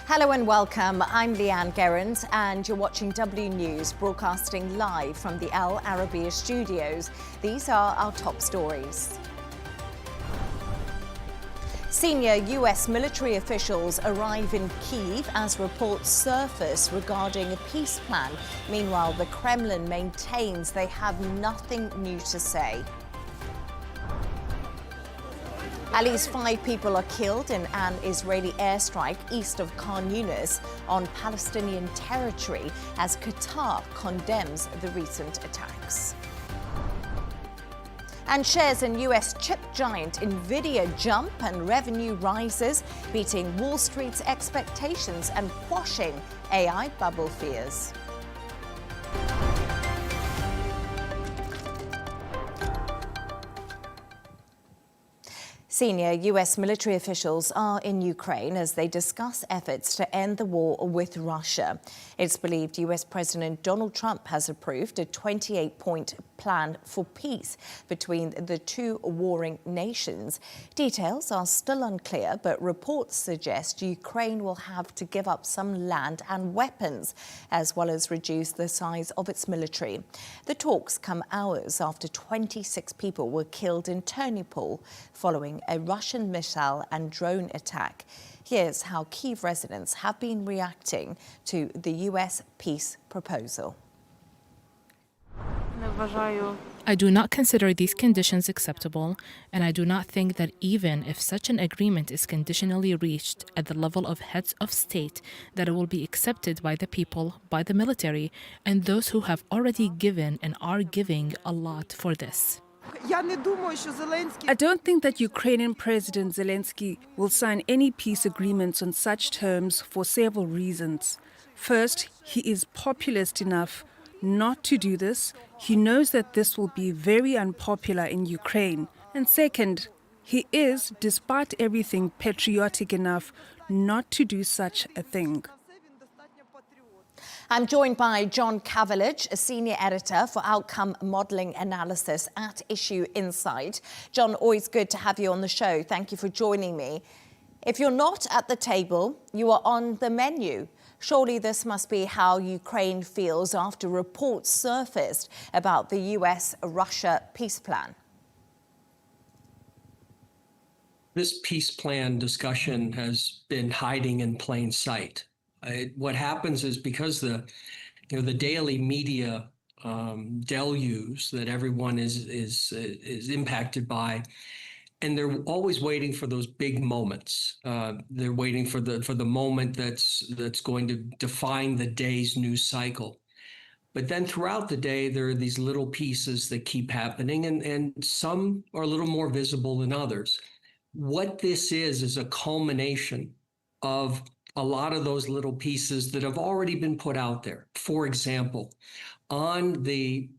Hello and welcome. I'm Leigh-Ann Gerrans and you're watching W News, broadcasting live from the Al Arabiya studios. These are our top stories. Senior US military officials arrive in Kyiv as reports surface regarding a peace plan. Meanwhile, the Kremlin maintains they have nothing new to say. At least 5 people are killed in an Israeli airstrike east of Khan Yunis on Palestinian territory as Qatar condemns the recent attacks. And shares in US chip giant Nvidia jump and revenue rises, beating Wall Street's expectations and quashing AI bubble fears. Senior US military officials are in Ukraine as they discuss efforts to end the war with Russia. It's believed US President Donald Trump has approved a 28-point plan for peace between the two warring nations. Details are still unclear, but reports suggest Ukraine will have to give up some land and weapons, as well as reduce the size of its military. The talks come hours after 26 people were killed in Ternopil following a Russian missile and drone attack. Here's how Kyiv residents have been reacting to the US peace proposal. I do not consider these conditions acceptable, and I do not think that even if such an agreement is conditionally reached at the level of heads of state, that it will be accepted by the people, by the military, and those who have already given and are giving a lot for this. I don't think that Ukrainian President Zelenskyy will sign any peace agreements on such terms for several reasons. First, he is populist enough not to do this. He knows that this will be very unpopular in Ukraine. And second, he is, despite everything, patriotic enough not to do such a thing. I'm joined by John Kavulich, a senior editor for outcome modelling analysis at Issue Insight. John, always good to have you on the show. Thank you for joining me. If you're not at the table, you are on the menu. Surely this must be how Ukraine feels after reports surfaced about the US-Russia peace plan. This peace plan discussion has been hiding in plain sight. What happens is because the daily media deluge that everyone is impacted by, and they're always waiting for those big moments. They're waiting for the moment that's going to define the day's news cycle. But then throughout the day, there are these little pieces that keep happening, and some are a little more visible than others. What this is a culmination of a lot of those little pieces that have already been put out there. For example, on the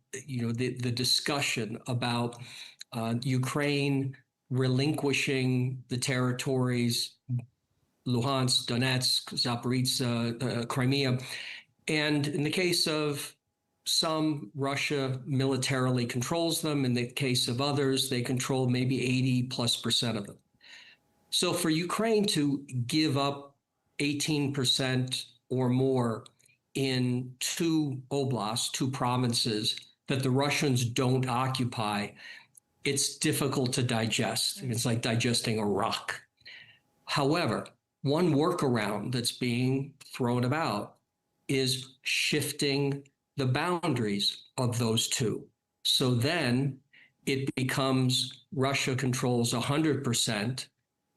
discussion about Ukraine relinquishing the territories, Luhansk, Donetsk, Zaporizhzhia, Crimea, and in the case of some, Russia militarily controls them. In the case of others, they control maybe 80+% of them. So for Ukraine to give up 18% or more in 2 oblasts, 2 provinces that the Russians don't occupy, it's difficult to digest. It's like digesting a rock. However, one workaround that's being thrown about is shifting the boundaries of those 2. So then it becomes Russia controls 100%,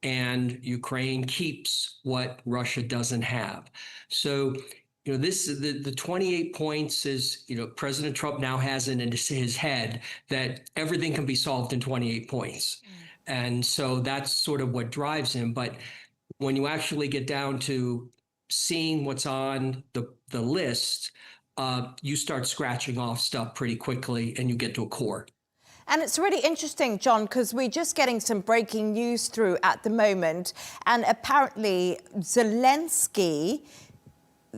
and Ukraine keeps what Russia doesn't have. So, this the 28 points is, President Trump now has in his head that everything can be solved in 28 points. And so that's sort of what drives him. But when you actually get down to seeing what's on the list, you start scratching off stuff pretty quickly and you get to a core. And it's really interesting, John, because we're just getting some breaking news through at the moment. And apparently Zelenskyy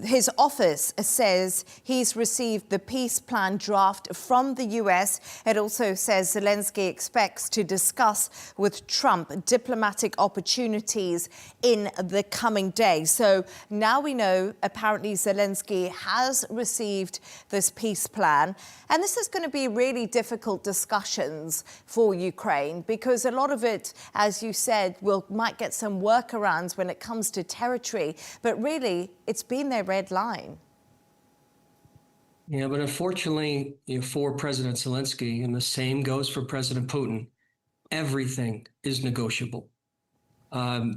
his office says he's received the peace plan draft from the US. It also says Zelenskyy expects to discuss with Trump diplomatic opportunities in the coming days. So now we know apparently Zelenskyy has received this peace plan. And this is going to be really difficult discussions for Ukraine because a lot of it, as you said, might get some workarounds when it comes to territory. But really, it's been their red line. Yeah, but unfortunately, for President Zelenskyy, and the same goes for President Putin, everything is negotiable. A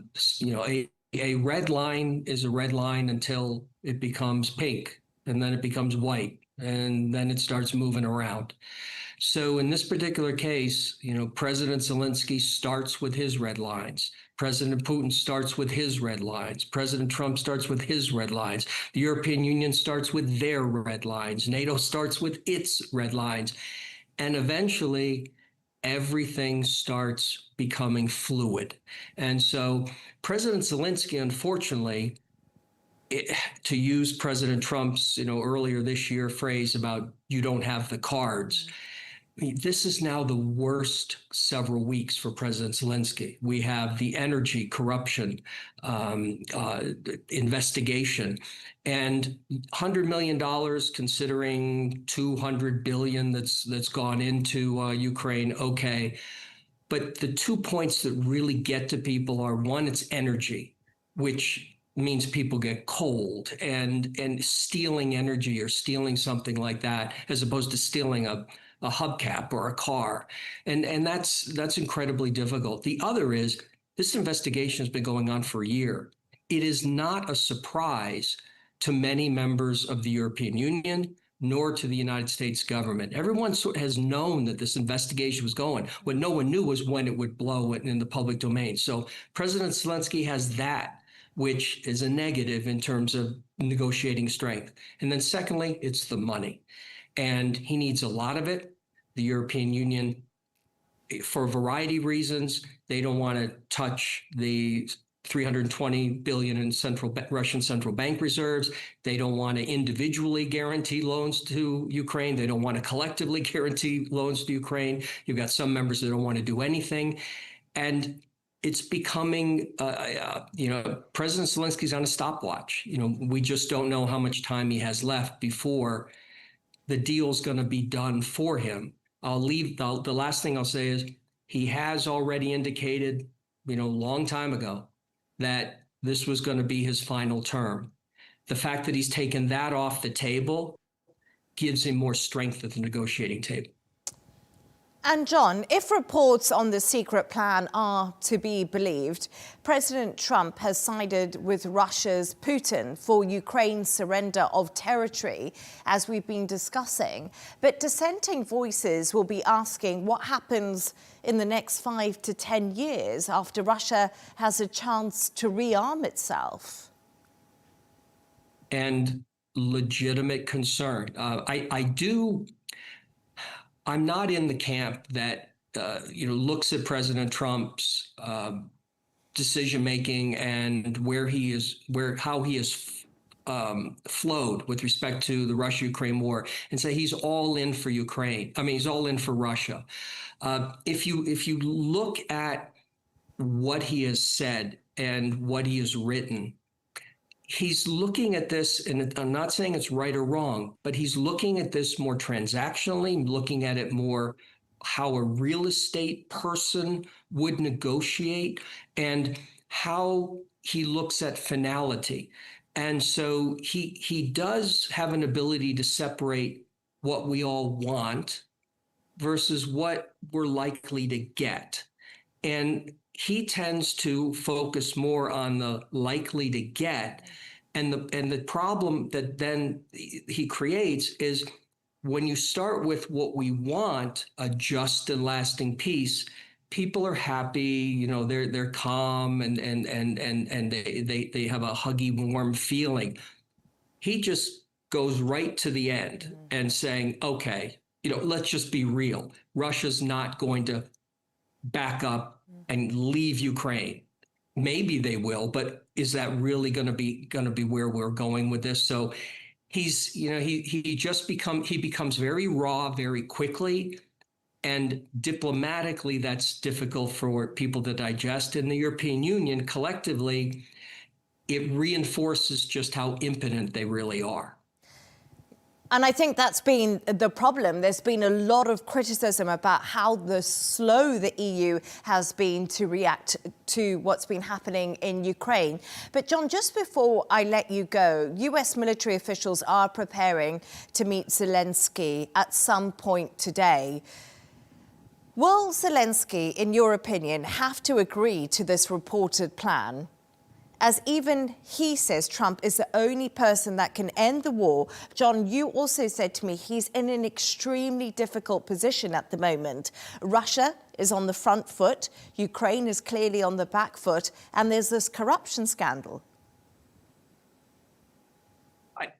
red line is a red line until it becomes pink, and then it becomes white, and then it starts moving around. So in this particular case, President Zelenskyy starts with his red lines. President Putin starts with his red lines. President Trump starts with his red lines. The European Union starts with their red lines. NATO starts with its red lines. And eventually, everything starts becoming fluid. And so President Zelenskyy, unfortunately, to use President Trump's earlier this year phrase about you don't have the cards, this is now the worst several weeks for President Zelenskyy. We have the energy corruption investigation, and $100 million, considering $200 billion that's gone into Ukraine. Okay, but the 2 points that really get to people are, one, it's energy, which means people get cold, and stealing energy or stealing something like that, as opposed to stealing a hubcap or a car. And that's incredibly difficult. The other is, this investigation has been going on for a year. It is not a surprise to many members of the European Union, nor to the United States government. Everyone has known that this investigation was going. What no one knew was when it would blow in the public domain. So President Zelenskyy has that, which is a negative in terms of negotiating strength. And then secondly, it's the money. And he needs a lot of it. The European Union, for a variety of reasons, they don't want to touch the $320 billion in Russian central bank reserves. They don't want to individually guarantee loans to Ukraine. They don't want to collectively guarantee loans to Ukraine. You've got some members that don't want to do anything. And it's becoming, President Zelensky's on a stopwatch. We just don't know how much time he has left before the deal's going to be done for him. The last thing I'll say is, he has already indicated, long time ago, that this was going to be his final term. The fact that he's taken that off the table gives him more strength at the negotiating table. And John, if reports on the secret plan are to be believed, President Trump has sided with Russia's Putin for Ukraine's surrender of territory, as we've been discussing. But dissenting voices will be asking what happens in the next 5 to 10 years after Russia has a chance to rearm itself. And legitimate concern. I'm not in the camp that looks at President Trump's decision making and how he has flowed with respect to the Russia-Ukraine war and say he's all in for Ukraine. I mean, he's all in for Russia. If you look at what he has said and what he has written, he's looking at this, and I'm not saying it's right or wrong, but he's looking at this more transactionally, looking at it more how a real estate person would negotiate and how he looks at finality. And so he does have an ability to separate what we all want versus what we're likely to get. And he tends to focus more on the likely to get. And the problem that then he creates is, when you start with what we want, a just and lasting peace, people are happy, they're calm and they have a huggy, warm feeling. He just goes right to the end and saying, okay, let's just be real. Russia's not going to back up and leave Ukraine. maybe they will, but is that really going to be where we're going with this? So he's, he becomes very raw very quickly. And diplomatically, that's difficult for people to digest. In the European Union, collectively, it reinforces just how impotent they really are. And I think that's been the problem. There's been a lot of criticism about how slow the EU has been to react to what's been happening in Ukraine. But John, just before I let you go, US military officials are preparing to meet Zelenskyy at some point today. Will Zelenskyy, in your opinion, have to agree to this reported plan? As even he says Trump is the only person that can end the war. John, you also said to me he's in an extremely difficult position at the moment. Russia is on the front foot, Ukraine is clearly on the back foot, and there's this corruption scandal.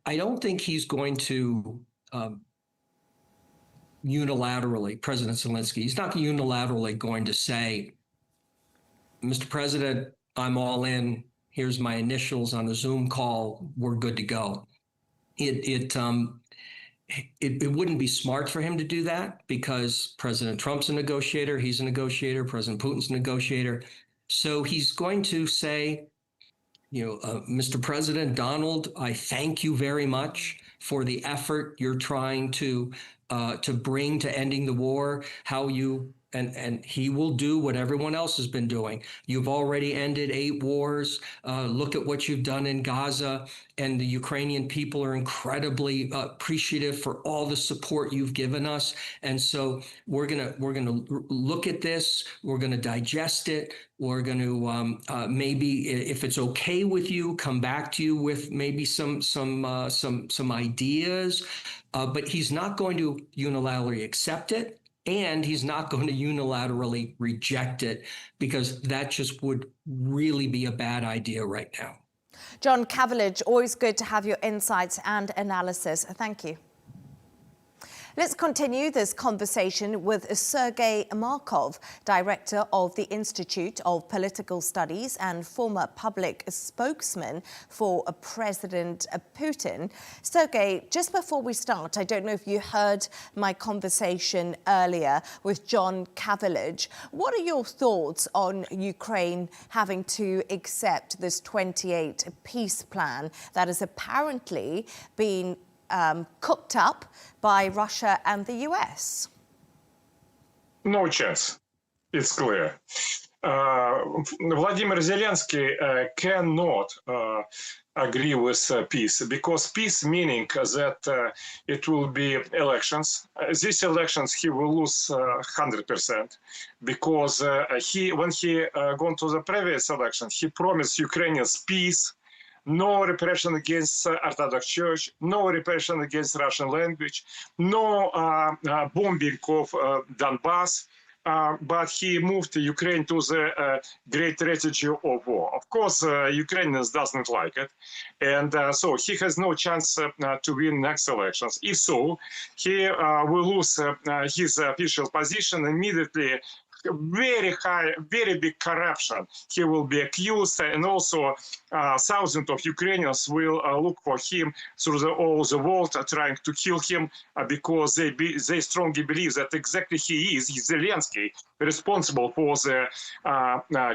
I don't think he's going to unilaterally, President Zelenskyy, he's not unilaterally going to say, Mr. President, I'm all in. Here's my initials on the Zoom call. We're good to go. It wouldn't be smart for him to do that because President Trump's a negotiator. He's a negotiator. President Putin's a negotiator. So he's going to say, Mr. President Donald, I thank you very much for the effort you're trying to bring to ending the war, how you and he will do what everyone else has been doing. You've already ended 8 wars. Look at what you've done in Gaza, and the Ukrainian people are incredibly appreciative for all the support you've given us. And so we're gonna look at this. We're gonna digest it. We're going to maybe, if it's okay with you, come back to you with maybe some ideas. But he's not going to unilaterally accept it, and he's not going to unilaterally reject it, because that just would really be a bad idea right now. John Kavulich, always good to have your insights and analysis. Thank you. Let's continue this conversation with Sergei Markov, director of the Institute of Political Studies and former public spokesman for President Putin. Sergei, just before we start, I don't know if you heard my conversation earlier with John Kavulich. What are your thoughts on Ukraine having to accept this 28 peace plan that has apparently been cooked up by Russia and the US? No chance. It's clear. Vladimir Zelenskyy cannot agree with peace, because peace meaning that it will be elections. These elections he will lose 100%, because when he gone to the previous election, he promised Ukrainians peace, no repression against Orthodox Church, no repression against Russian language, no bombing of Donbass. But he moved Ukraine to the great tragedy of war. Of course, Ukrainians doesn't like it. And so he has no chance to win next elections. If so, he will lose his official position immediately. Very high, very big corruption. He will be accused, and also thousands of Ukrainians will look for him through all the world, trying to kill him, because they strongly believe that exactly he's Zelenskyy, responsible for the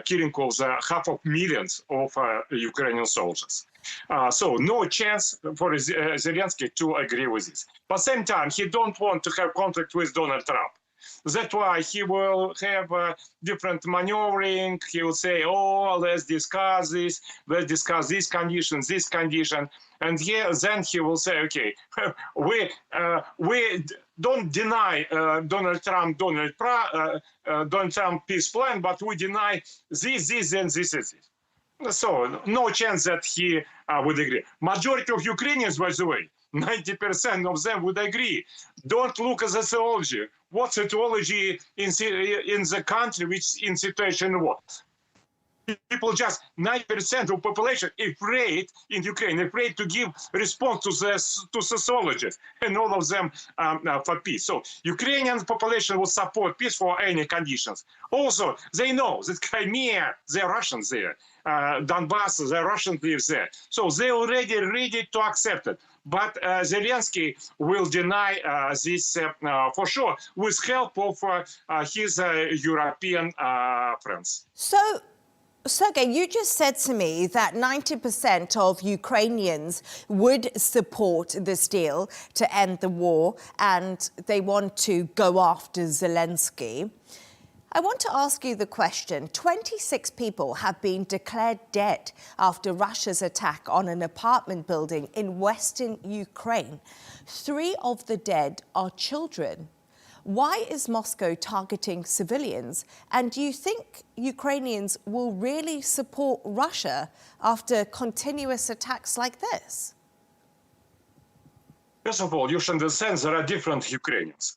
killing of the 500,000 of Ukrainian soldiers. So no chance for Zelenskyy to agree with this. But at the same time, he don't want to have conflict with Donald Trump. That's why he will have different maneuvering. He will say, oh, let's discuss this condition, this condition. And then he will say, okay, we don't deny Donald Trump peace plan, but we deny this, and this. So no chance that he would agree. Majority of Ukrainians, by the way, 90% of them would agree. Don't look at the theology. What theology in the country which in situation what? People, just 9% of population afraid in Ukraine, afraid to give response to sociologists, and all of them for peace. So Ukrainian population will support peace for any conditions. Also, they know that Crimea, they're Russians there, Donbass, the Russians live there. So they already ready to accept it. But Zelenskyy will deny this for sure, with help of his European friends. So, Sergei, you just said to me that 90% of Ukrainians would support this deal to end the war and they want to go after Zelenskyy. I want to ask you the question. 26 people have been declared dead after Russia's attack on an apartment building in western Ukraine. 3 of the dead are children. Why is Moscow targeting civilians? And do you think Ukrainians will really support Russia after continuous attacks like this? First of all, you should understand there are different Ukrainians.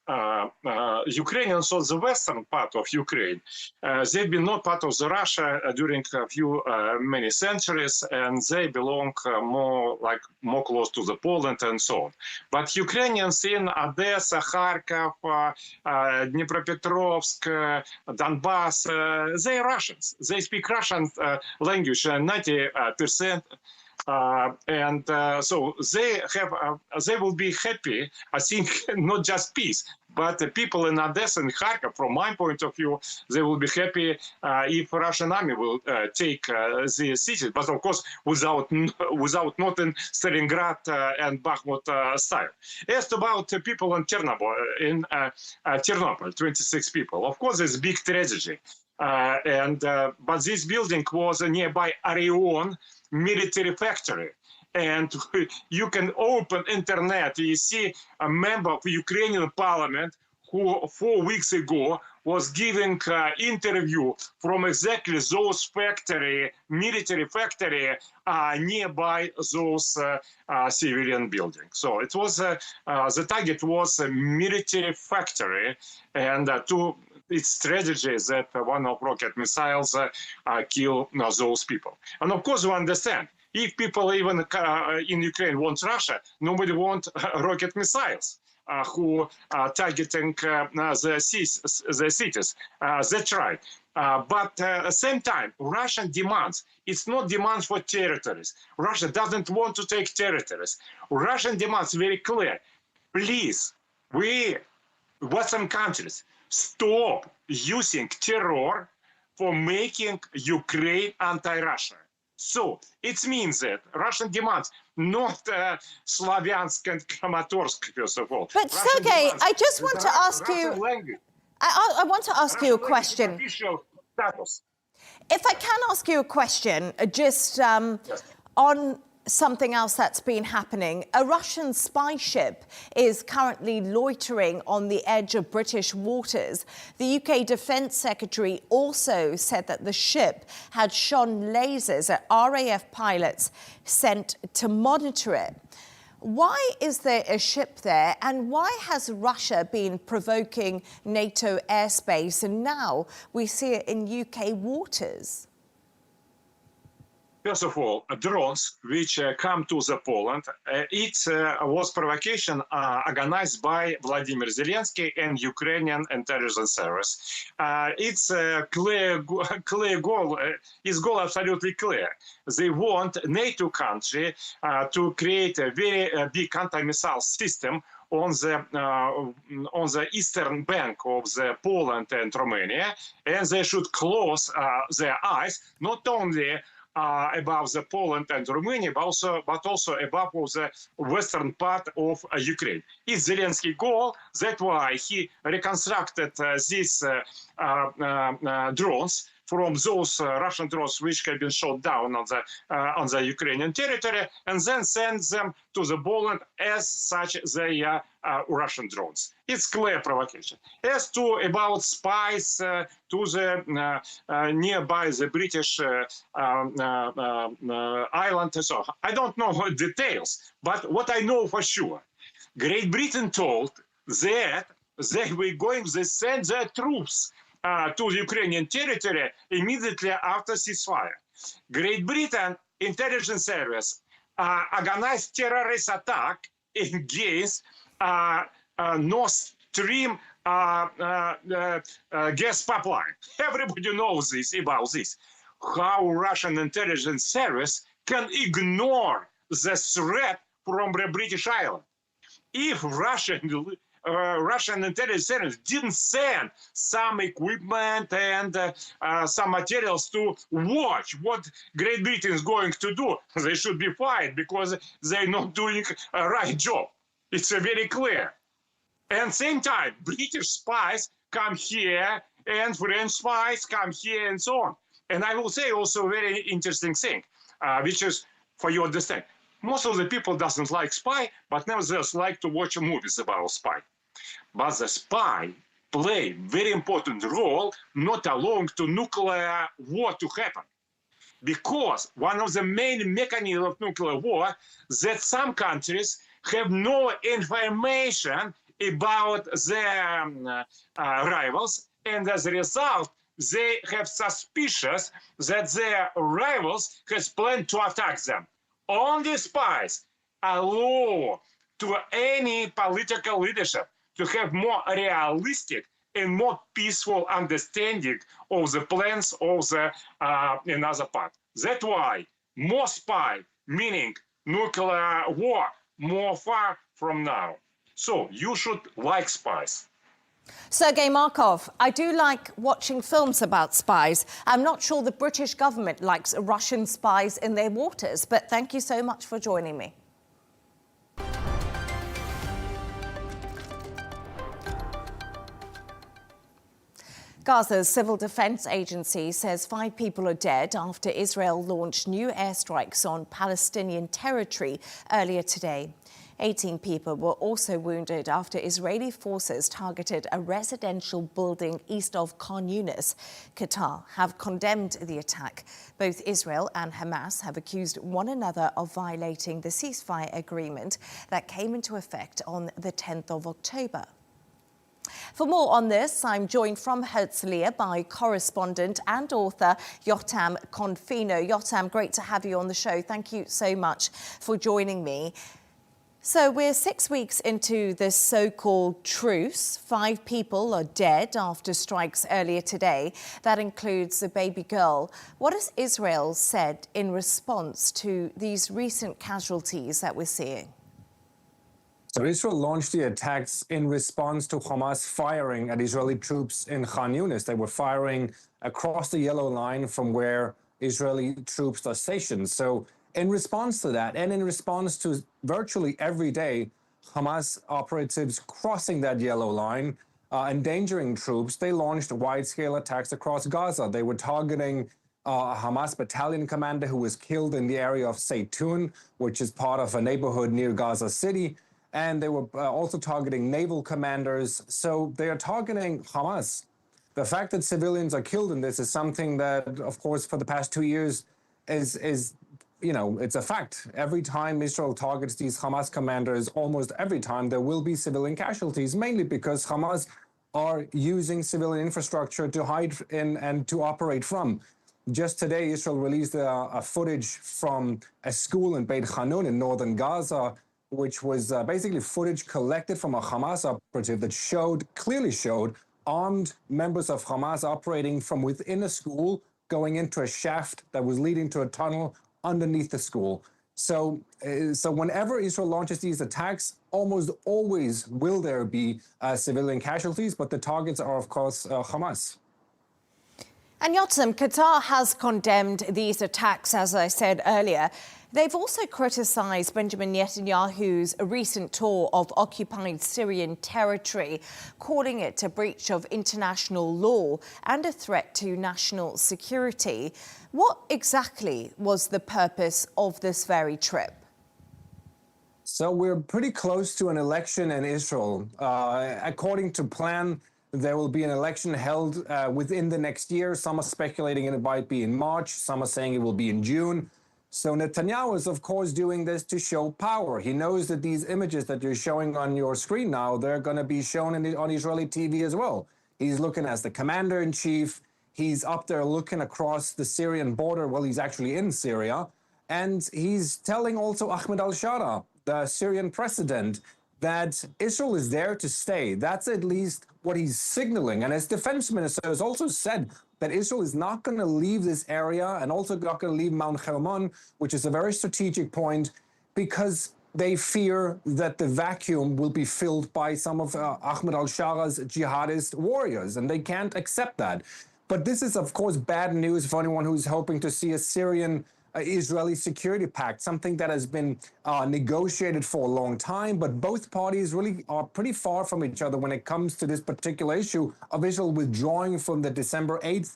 Ukrainians on the western part of Ukraine, they've been not part of the Russia during many centuries, and they belong more close to the Poland and so on. But Ukrainians in Odessa, Kharkov, Dnipropetrovsk, Donbass, they're Russians. They speak Russian language 90%. So they will be happy, I think, not just peace, but the people in Odessa and Kharkov, from my point of view, they will be happy if Russian army will take the cities, but of course without not in Stalingrad and Bakhmut style. As about people in Chernobyl, 26 people, of course it's a big tragedy. But this building was nearby Orion military factory, and you can open internet. You see a member of Ukrainian parliament who 4 weeks ago was giving interview from exactly those military factory nearby those civilian buildings. So it was the target was a military factory, and its strategy is that one of rocket missiles kill those people. And of course, we understand, if people even in Ukraine want Russia, nobody wants rocket missiles who are targeting the cities. That's right. But at the same time, Russian demands, it's not demands for territories. Russia doesn't want to take territories. Russian demands very clear. Please, we, Western countries, stop using terror for making Ukraine anti-Russia. So it means that Russian demands, not Slavyansk and Kramatorsk, first of all. But Russian Sergei, demands, I just want to ask you, I want to ask you a question. Official status. If I can ask you a question, just Yes. on something else that's been happening. A Russian spy ship is currently loitering on the edge of British waters. The UK Defence Secretary also said that the ship had shone lasers at RAF pilots sent to monitor it. Why is there a ship there, and why has Russia been provoking NATO airspace, and now we see it in UK waters? First of all, drones which come to the Poland, it was provocation organized by Vladimir Zelenskyy and Ukrainian intelligence service. It's a clear goal. His goal absolutely clear. They want NATO country to create a very big anti-missile system on the eastern bank of the Poland and Romania, and they should close their eyes not only above the Poland and Romania, but also above the western part of Ukraine. It's Zelensky's goal. That's why he reconstructed these drones from those Russian drones which have been shot down on the Ukrainian territory, and then sends them to the Poland as such they are Russian drones. It's clear provocation. As to about spies to the nearby the British island, so I don't know details, but what I know for sure, Great Britain told that they were going to send their troops to the Ukrainian territory immediately after ceasefire. Great Britain intelligence service organized terrorist attack against Nord Stream gas pipeline. Everybody knows about this. how Russian intelligence service can ignore the threat from the British Island. If Russian intelligence service didn't send some equipment and some materials to watch what Great Britain is going to do, they should be fired because they're not doing a right job. It's very clear. And same time, British spies come here and French spies come here and so on. And I will say also a very interesting thing, which is for you to understand. Most of the people doesn't like spy, but nevertheless like to watch movies about spy. But the spy play very important role not allowing to nuclear war to happen. Because one of the main mechanisms of nuclear war that some countries have no information about their rivals, and as a result, they have suspicions that their rivals has planned to attack them. Only spies allow to any political leadership to have more realistic and more peaceful understanding of the plans of the another part. That's why more spy, meaning nuclear war, more far from now. So you should like spies. Sergei Markov, I do like watching films about spies. I'm not sure the British government likes Russian spies in their waters, but thank you so much for joining me. Gaza's civil defense agency says 5 people are dead after Israel launched new airstrikes on Palestinian territory earlier today. 18 people were also wounded after Israeli forces targeted a residential building east of Khan Yunis. Qatar have condemned the attack. Both Israel and Hamas have accused one another of violating the ceasefire agreement that came into effect on the 10th of October. For more on this, I'm joined from Herzliya by correspondent and author Jotam Confino. Jotam, great to have you on the show. Thank you so much for joining me. So we're 6 weeks into this so-called truce. 5 people are dead after strikes earlier today. That includes a baby girl. What has Israel said in response to these recent casualties that we're seeing? So Israel launched the attacks in response to Hamas firing at Israeli troops in Khan Yunis. They were firing across the yellow line from where Israeli troops are stationed. So in response to that, and in response to virtually every day Hamas operatives crossing that yellow line, endangering troops, they launched wide-scale attacks across Gaza. They were targeting a Hamas battalion commander who was killed in the area of Zaytun, which is part of a neighborhood near Gaza City. And they were also targeting naval commanders. So they are targeting Hamas. The fact that civilians are killed in this is something that, of course, for the past 2 years is it's a fact. Every time Israel targets these Hamas commanders, almost every time there will be civilian casualties, mainly because Hamas are using civilian infrastructure to hide in and to operate from. Just today, Israel released a footage from a school in Beit Hanun in northern Gaza, which was basically footage collected from a Hamas operative that clearly showed armed members of Hamas operating from within a school, going into a shaft that was leading to a tunnel underneath the school. So whenever Israel launches these attacks, almost always will there be civilian casualties, but the targets are, of course, Hamas. And Jotam, Qatar has condemned these attacks, as I said earlier. They've also criticised Benjamin Netanyahu's recent tour of occupied Syrian territory, calling it a breach of international law and a threat to national security. What exactly was the purpose of this very trip? So we're pretty close to an election in Israel. According to plan, there will be an election held within the next year. Some are speculating it might be in March. Some are saying it will be in June. So Netanyahu is, of course, doing this to show power. He knows that these images that you're showing on your screen now, they're going to be shown on Israeli TV as well. He's looking as the commander-in-chief. He's up there looking across the Syrian border. Well, he's actually in Syria. And he's telling also Ahmed al-Shara, the Syrian president, that Israel is there to stay. That's at least what he's signaling. And his defense minister has also said that Israel is not going to leave this area and also not going to leave Mount Hermon, which is a very strategic point, because they fear that the vacuum will be filled by some of Ahmed al-Shara's jihadist warriors, and they can't accept that. But this is, of course, bad news for anyone who's hoping to see a Syrian Israeli security pact, something that has been negotiated for a long time, but both parties really are pretty far from each other when it comes to this particular issue of Israel withdrawing from the December 8th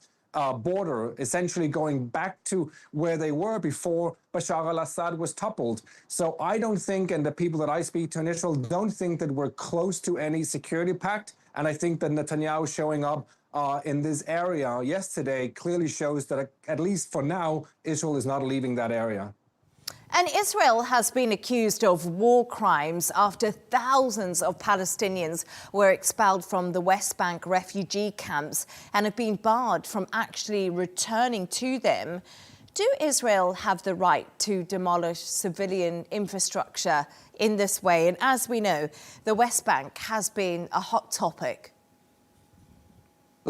border, essentially going back to where they were before Bashar al-Assad was toppled. So I don't think, and the people that I speak to in Israel don't think that we're close to any security pact. And I think that Netanyahu showing up in this area yesterday clearly shows that, at least for now, Israel is not leaving that area. And Israel has been accused of war crimes after thousands of Palestinians were expelled from the West Bank refugee camps and have been barred from actually returning to them. Do Israel have the right to demolish civilian infrastructure in this way? And as we know, the West Bank has been a hot topic.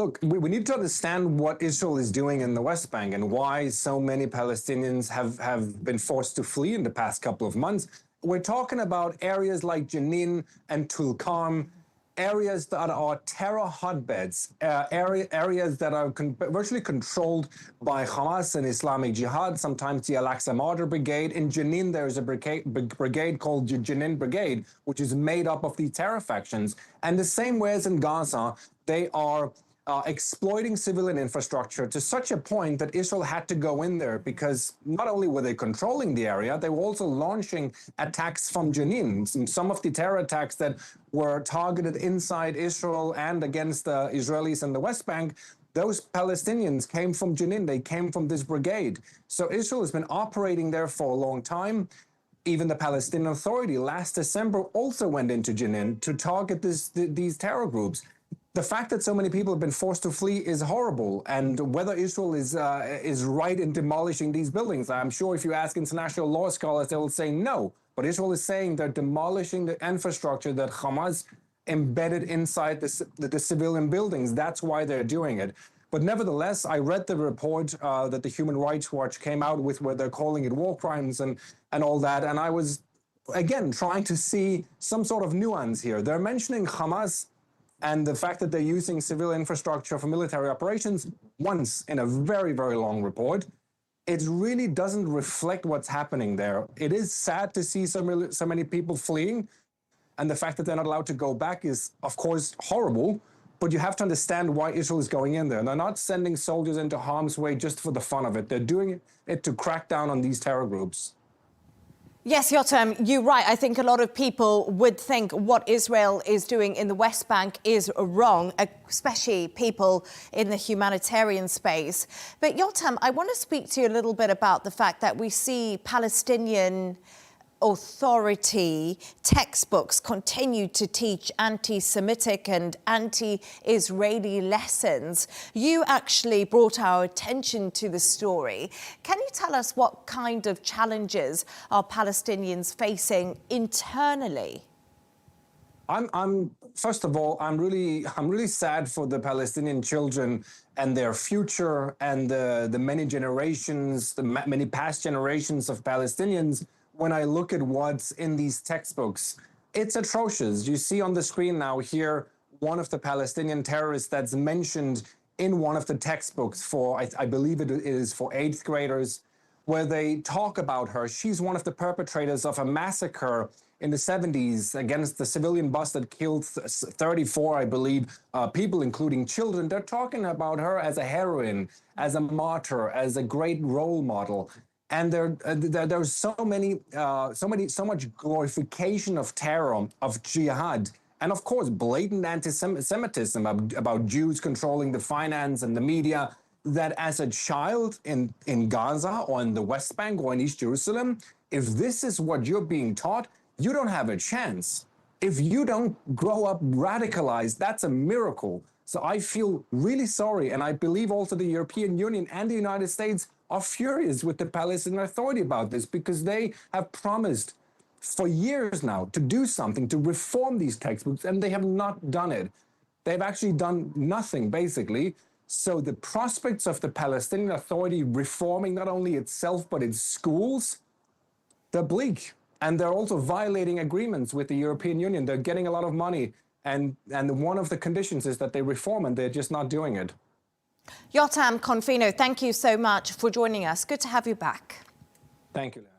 Look, we need to understand what Israel is doing in the West Bank and why so many Palestinians have been forced to flee in the past couple of months. We're talking about areas like Jenin and Tulkarm, areas that are terror hotbeds, areas that are virtually controlled by Hamas and Islamic Jihad, sometimes the Al-Aqsa Martyr Brigade. In Jenin, there's a brigade called Jenin Brigade, which is made up of these terror factions. And the same way as in Gaza, they are exploiting civilian infrastructure to such a point that Israel had to go in there, because not only were they controlling the area, they were also launching attacks from Jenin. Some of the terror attacks that were targeted inside Israel and against the Israelis in the West Bank, those Palestinians came from Jenin. They came from this brigade. So Israel has been operating there for a long time. Even the Palestinian Authority last December also went into Jenin to target these terror groups. The fact that so many people have been forced to flee is horrible, and whether Israel is right in demolishing these buildings, I'm sure if you ask international law scholars, they will say no. But Israel is saying they're demolishing the infrastructure that Hamas embedded inside the civilian buildings. That's why they're doing it. But nevertheless, I read the report that the Human Rights Watch came out with, where they're calling it war crimes and all that, and I was, again, trying to see some sort of nuance here. They're mentioning Hamas and the fact that they're using civil infrastructure for military operations once in a very, very long report. It really doesn't reflect what's happening there. It is sad to see so many people fleeing, and the fact that they're not allowed to go back is, of course, horrible, but you have to understand why Israel is going in there. And they're not sending soldiers into harm's way just for the fun of it. They're doing it to crack down on these terror groups. Yes, Jotam, you're right. I think a lot of people would think what Israel is doing in the West Bank is wrong, especially people in the humanitarian space. But Jotam, I want to speak to you a little bit about the fact that we see Palestinian Authority textbooks continue to teach anti-Semitic and anti-Israeli lessons. You actually brought our attention to the story. Can you tell us what kind of challenges are Palestinians facing internally? First of all, I'm really sad for the Palestinian children and their future, and the many generations, many past generations of Palestinians. When I look at what's in these textbooks, it's atrocious. You see on the screen now here one of the Palestinian terrorists that's mentioned in one of the textbooks for, I believe it is for 8th graders, where they talk about her. She's one of the perpetrators of a massacre in the 70s against the civilian bus that killed 34, I believe, people, including children. They're talking about her as a heroine, as a martyr, as a great role model. And there's so much glorification of terror, of jihad, and of course blatant anti-Semitism about Jews controlling the finance and the media, that as a child in Gaza or in the West Bank or in East Jerusalem, if this is what you're being taught, you don't have a chance. If you don't grow up radicalized, that's a miracle. So I feel really sorry, and I believe also the European Union and the United States are furious with the Palestinian Authority about this, because they have promised for years now to do something, to reform these textbooks, and they have not done it. They've actually done nothing, basically. So the prospects of the Palestinian Authority reforming not only itself, but its schools, they're bleak. And they're also violating agreements with the European Union. They're getting a lot of money. And one of the conditions is that they reform, and they're just not doing it. Jotam Confino, thank you so much for joining us. Good to have you back. Thank you, Leigh-Ann.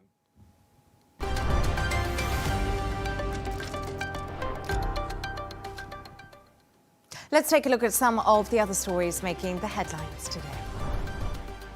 Let's take a look at some of the other stories making the headlines today.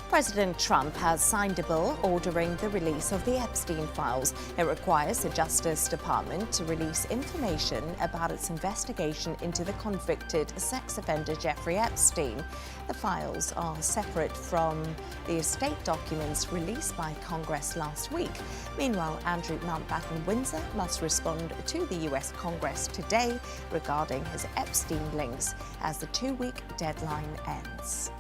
President Trump has signed a bill ordering the release of the Epstein files. It requires the Justice Department to release information about its investigation into the convicted sex offender Jeffrey Epstein. The files are separate from the estate documents released by Congress last week. Meanwhile, Andrew Mountbatten Windsor must respond to the US Congress today regarding his Epstein links as the 2-week deadline ends.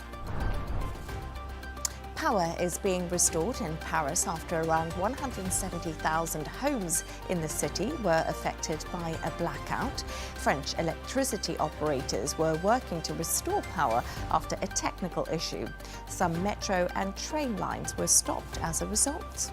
Power is being restored in Paris after around 170,000 homes in the city were affected by a blackout. French electricity operators were working to restore power after a technical issue. Some metro and train lines were stopped as a result.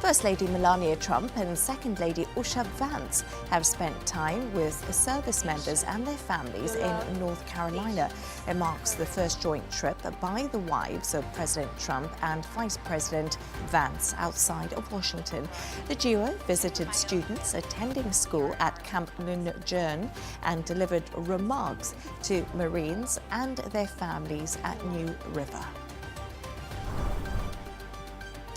First Lady Melania Trump and Second Lady Usha Vance have spent time with service members and their families in North Carolina. It marks the first joint trip by the wives of President Trump and Vice President Vance outside of Washington. The duo visited students attending school at Camp Lejeune and delivered remarks to Marines and their families at New River.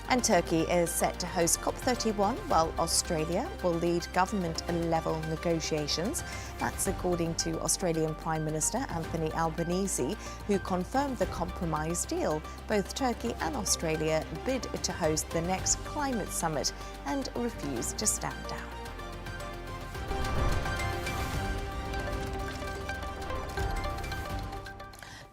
And Turkey is set to host COP31, while Australia will lead government-level negotiations. That's according to Australian Prime Minister Anthony Albanese, who confirmed the compromise deal. Both Turkey and Australia bid to host the next climate summit and refuse to stand down.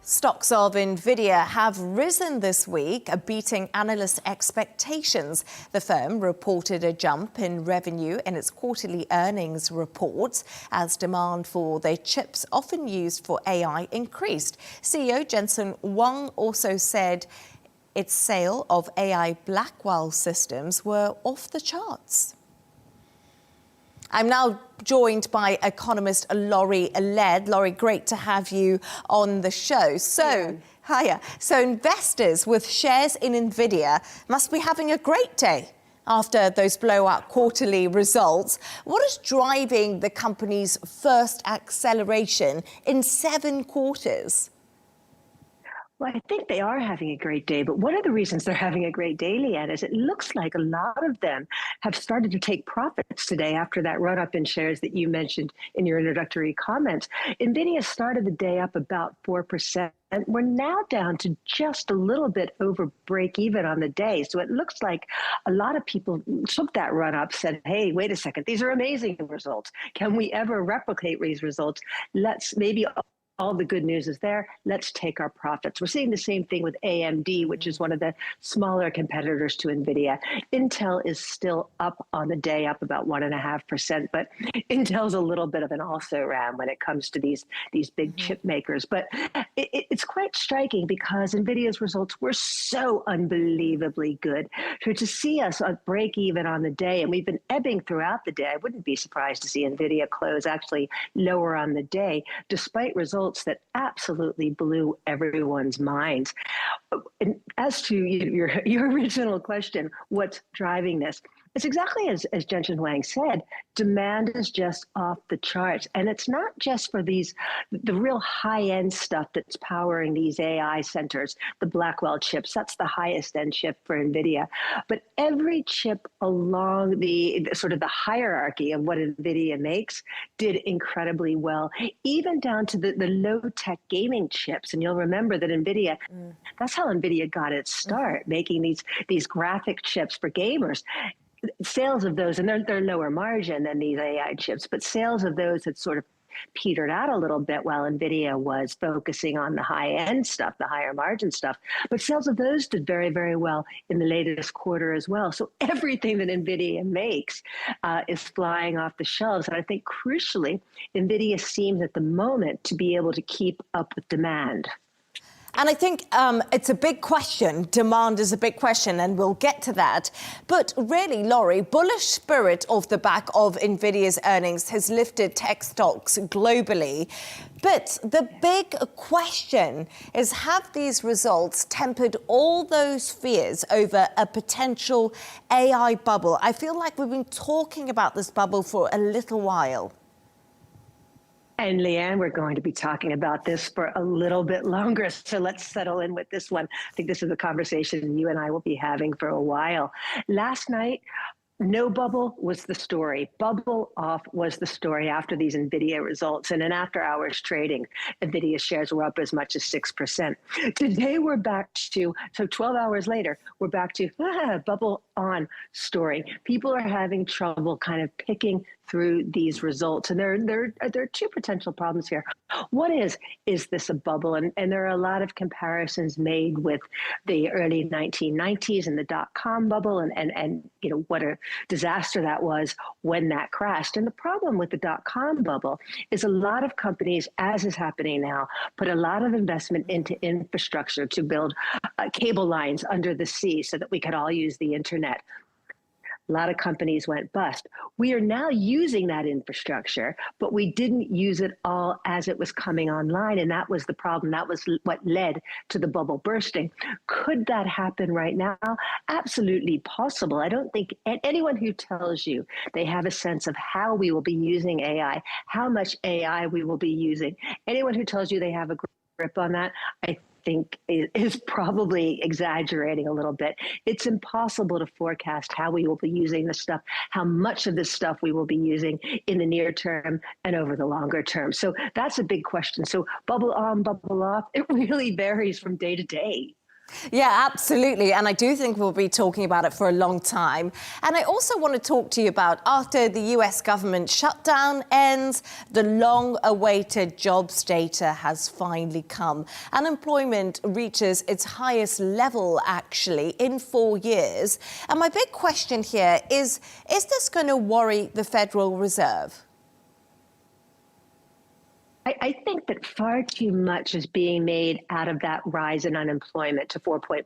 Stocks of Nvidia have risen this week, beating analyst expectations. The firm reported a jump in revenue in its quarterly earnings reports as demand for their chips, often used for AI, increased. CEO Jensen Huang also said its sale of AI Blackwell systems were off the charts. I'm now joined by economist Laurie Laird. Laurie, great to have you on the show. Hiya. So investors with shares in Nvidia must be having a great day after those blowout quarterly results. What is driving the company's first acceleration in 7 quarters? Well, I think they are having a great day, but one of the reasons they're having a great day, Leigh-Ann, is it looks like a lot of them have started to take profits today after that run-up in shares that you mentioned in your introductory comments. Nvidia started the day up about 4%. And we're now down to just a little bit over break even on the day. So it looks like a lot of people took that run up, said, hey, wait a second, these are amazing results. Can we ever replicate these results? Let's maybe all the good news is there. Let's take our profits. We're seeing the same thing with AMD, which is one of the smaller competitors to Nvidia. Intel is still up on the day, up about 1.5%, but Intel's a little bit of an also-ran when it comes to these big chip makers. But it's quite striking because Nvidia's results were so unbelievably good. So to see us break even on the day, and we've been ebbing throughout the day, I wouldn't be surprised to see Nvidia close actually lower on the day, despite results that absolutely blew everyone's minds. And as to your original question, what's driving this? It's exactly as Jensen Huang said, demand is just off the charts. And it's not just for the real high-end stuff that's powering these AI centers, the Blackwell chips, that's the highest end chip for NVIDIA. But every chip along the sort of the hierarchy of what NVIDIA makes did incredibly well, even down to the low-tech gaming chips. And you'll remember that NVIDIA, that's how NVIDIA got its start, making these graphic chips for gamers. Sales of those, and they're lower margin than these AI chips, but sales of those had sort of petered out a little bit while Nvidia was focusing on the high-end stuff, the higher margin stuff. But sales of those did very, very well in the latest quarter as well. So everything that Nvidia makes is flying off the shelves. And I think crucially, Nvidia seems at the moment to be able to keep up with demand. And I think it's a big question. Demand is a big question, and we'll get to that. But really, Laurie, bullish spirit off the back of Nvidia's earnings has lifted tech stocks globally. But the big question is, have these results tempered all those fears over a potential AI bubble? I feel like we've been talking about this bubble for a little while. And Leigh-Ann, we're going to be talking about this for a little bit longer, so let's settle in with this one. I think this is a conversation you and I will be having for a while. Last night, no bubble was the story. Bubble off was the story after these Nvidia results. And in after-hours trading, Nvidia shares were up as much as 6%. Today, we're back to, so 12 hours later, we're back to bubble on story. People are having trouble kind of picking through these results. And there are two potential problems here. One is this a bubble? And there are a lot of comparisons made with the early 1990s and the dot-com bubble and you know, what a disaster that was when that crashed. And the problem with the dot-com bubble is a lot of companies, as is happening now, put a lot of investment into infrastructure to build cable lines under the sea so that we could all use the internet. A lot of companies went bust. We are now using that infrastructure, but we didn't use it all as it was coming online. And that was the problem. That was what led to the bubble bursting. Could that happen right now? Absolutely possible. I don't think anyone who tells you they have a sense of how we will be using AI, how much AI we will be using, anyone who tells you they have a grip on that, I think is probably exaggerating a little bit. It's impossible to forecast how we will be using this stuff, how much of this stuff we will be using in the near term and over the longer term. So that's a big question. So bubble on, bubble off, it really varies from day to day. Yeah, absolutely. And I do think we'll be talking about it for a long time. And I also want to talk to you about, after the US government shutdown ends, the long-awaited jobs data has finally come. Unemployment reaches its highest level, actually, in 4 years. And my big question here is this going to worry the Federal Reserve? I think that far too much is being made out of that rise in unemployment to 4.4%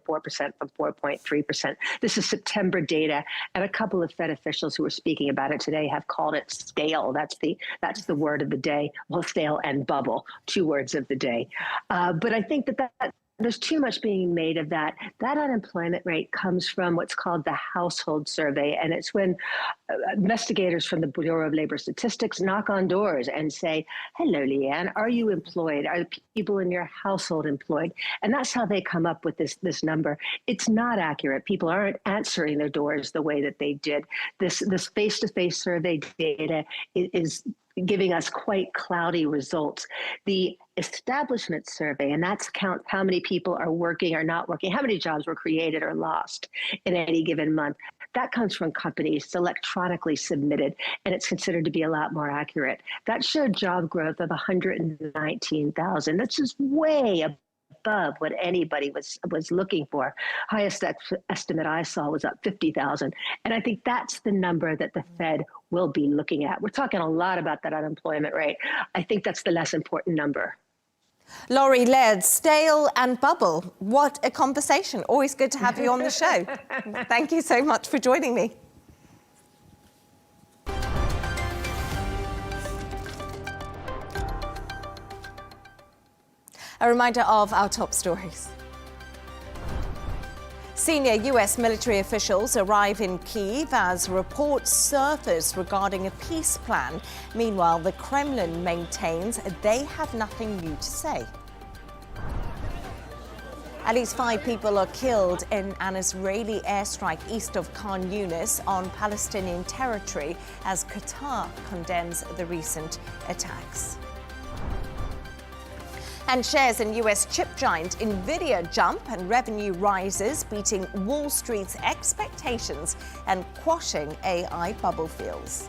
from 4.3%. This is September data, and a couple of Fed officials who were speaking about it today have called it stale. That's the word of the day. Well, stale and bubble, 2 words of the day. But I think that there's too much being made of that. That unemployment rate comes from what's called the household survey. And it's when investigators from the Bureau of Labor Statistics knock on doors and say, hello, Leigh-Ann, are you employed? Are the people in your household employed? And that's how they come up with this number. It's not accurate. People aren't answering their doors the way that they did. This face-to-face survey data is giving us quite cloudy results. The establishment survey, and that's count how many people are working or not working, how many jobs were created or lost in any given month. That comes from companies. It's electronically submitted, and it's considered to be a lot more accurate. That showed job growth of 119,000. That's just way above what anybody was looking for. Highest estimate I saw was up 50,000. And I think that's the number that the Fed will be looking at. We're talking a lot about that unemployment rate. I think that's the less important number. Laurie Laird, stale and bubble. What a conversation. Always good to have you on the show. Thank you so much for joining me. A reminder of our top stories. Senior US military officials arrive in Kyiv as reports surface regarding a peace plan. Meanwhile, the Kremlin maintains they have nothing new to say. At least 5 people are killed in an Israeli airstrike east of Khan Yunis on Palestinian territory as Qatar condemns the recent attacks. And shares in US chip giant Nvidia jump and revenue rises, beating Wall Street's expectations and quashing AI bubble fears.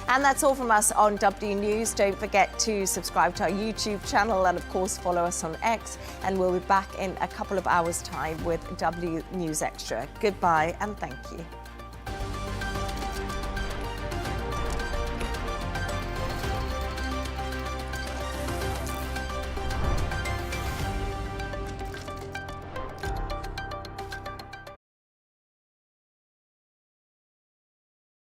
And that's all from us on W News. Don't forget to subscribe to our YouTube channel and, of course, follow us on X. And we'll be back in a couple of hours' time with W News Extra. Goodbye and thank you.